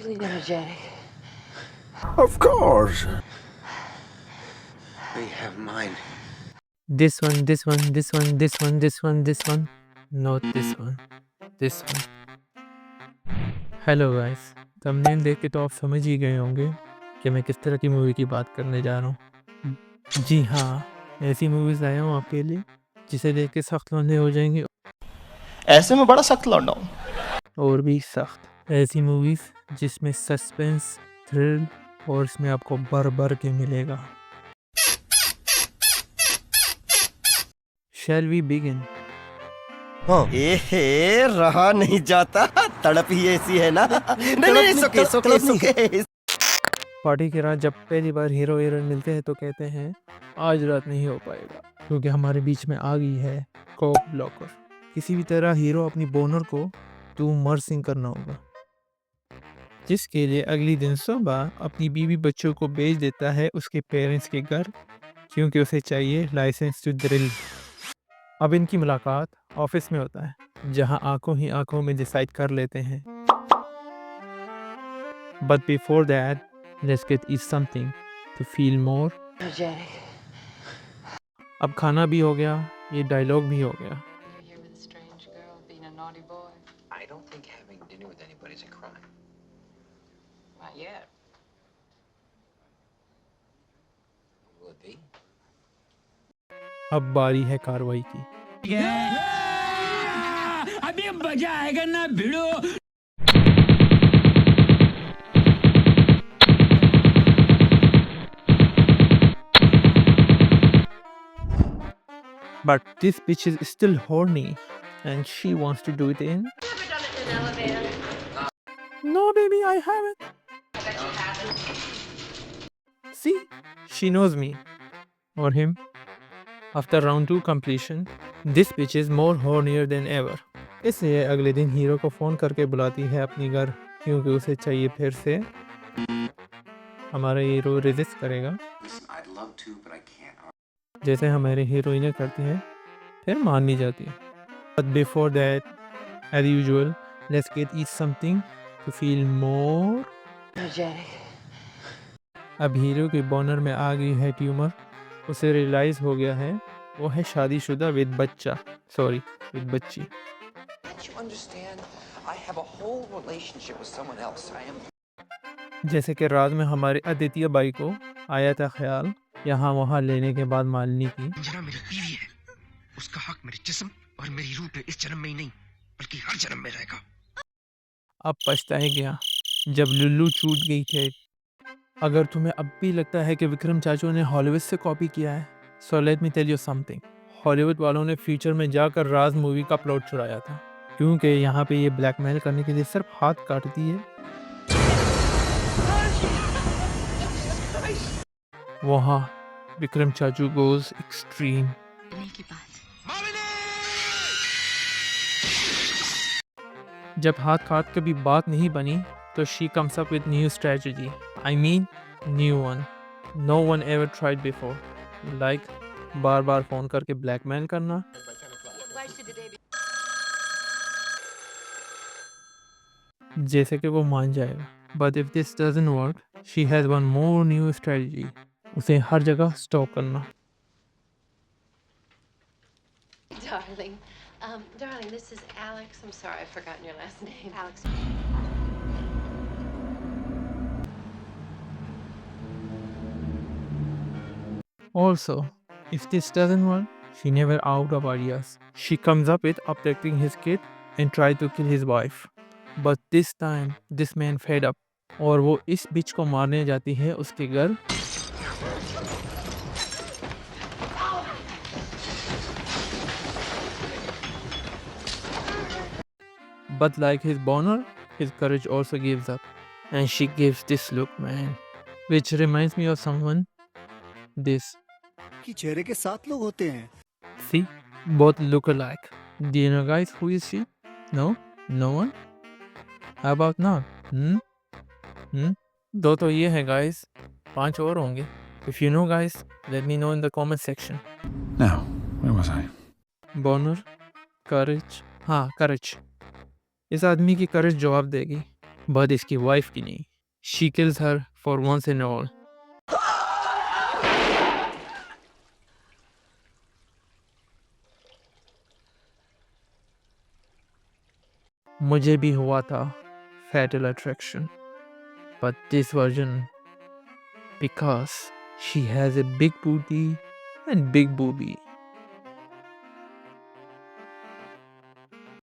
Feeling energetic. Of course. They have mine. This one, this one, this one, this one, this one, this one. Not this one. This one. Hello guys, thumbnail देख के तो आप समझ ही गए होंगे कि मैं किस तरह की मूवी की बात करने जा रहा हूँ। जी हाँ, ऐसी मूवीज़ लाया हूँ आपके लिए जिसे देख के सख्त लौंडे हो जाएंगे ऐसे में बड़ा सख्त लौंडा हूँ। और भी सख्त। ऐसी मूवीज़ जिसमें सस्पेंस, थ्रिल और इसमें आपको भर के मिलेगा। Shall we begin? ए रहा नहीं जाता, तड़प ही ऐसी है ना। नहीं सुके। पार्टी की रात जब पहली बार हीरो हीरोइन मिलते हैं तो कहते हैं आज रात नहीं हो पाएगा क्योंकि हमारे बीच में आ गई है कॉक ब्लॉकर। किसी भी तरह हीरो अपनी बोनर को टू मर्सिंग करना होगा, जिसके लिए अगली दिन सुबह अपनी बीवी बच्चों को भेज देता है उसके पेरेंट्स के घर क्योंकि उसे चाहिए लाइसेंस टू ड्रिल। अब इनकी मुलाकात ऑफिस में होता है जहां आंखों ही आंखों में डिसाइड कर लेते हैं। But before that let's get eat something to feel more Energetic. अब खाना भी हो गया, ये डायलॉग भी हो गया। You're here with a strange girl, being a naughty boy. I don't think having dinner with anybody is a crime. Not yet. Will it be? अब बारी है कार्रवाई की। अभी मजा आएगा ना भिड़ो। But this bitch is still horny and she wants to do it in. Ever done it in an elevator? No baby, I haven't. I bet you haven't. See, she knows me or him. After round 2 completion, this bitch is more hornier than ever. इसलिए अगले दिन hero को phone करके बुलाती है अपनी घर क्योंकि उसे चाहिए फिर से। हमारा हीरो रेजिस्ट करेगा Listen, I'd love to, but I can't. जैसे हमारे हीरोइनें करती हैं, फिर मान नहीं जाती है। But before that, as usual, let's get eat something to feel more. Energetic. अब हीरो के बोनर में आ गई है ट्यूमर। उसे रियलाइज हो गया है वो है शादीशुदा विद बच्चा, सॉरी विद बच्ची। Can't you understand? I have a whole relationship with someone else. I am. जैसे कि रात में हमारे आदित्य बाई को आया था ख्याल यहाँ वहाँ लेने के बाद मालनी की। अंजना मेरी बीवी है, उसका हक मेरे जिस्म और मेरी रूह पे इस जन्म में ही नहीं बल्कि हर जन्म में रहेगा। अब पछताए गया जब लुल्लू छूट गई थे। अगर तुम्हें अब भी लगता है कि विक्रम चाचू ने हॉलीवुड से कॉपी किया है, so let me tell you something. Hollywood वालों ने फ्यूचर में जाकर राज मूवी का प्लॉट चुराया था क्योंकि यहाँ पे ये ब्लैकमेल करने के लिए सिर्फ हाथ काटती है। वहाँ विक्रम चाचू गोज एक्सट्रीम। जब हाथ काट के भी बात नहीं बनी तो she comes up with new strategy, I mean new one, no one ever tried before, like बार बार फ़ोन करके ब्लैकमेल करना। जैसे कि वो मान जाएगा। But if this doesn't work, she has one more new strategy, उसे हर जगह स्टॉक करना। Darling, this is Alex. I'm sorry, I've forgotten your last name. Alex. Also, if this doesn't work, she never out of ideas. She comes up with abducting his kid and try to kill his wife. But this time, this man fed up और वो इस बिच को मारने जाती है उसके घर। But like his boner, his courage also gives up. And she gives this look, man. Which reminds me of someone. This. कि चेहरे के 7 लोग होते हैं। See? Both look alike. Do you know guys who is she? No? No one? How about not? दो तो ये है guys. 5 और होंगे. If you know guys, let me know in the comment section. Now, where was I? Boner, courage. हाँ, courage. इस आदमी की करेज जवाब देगी बट इसकी वाइफ की नहीं। She kills her for once and all. मुझे भी हुआ था fatal attraction, but this version, because she has a big booty and big boobie.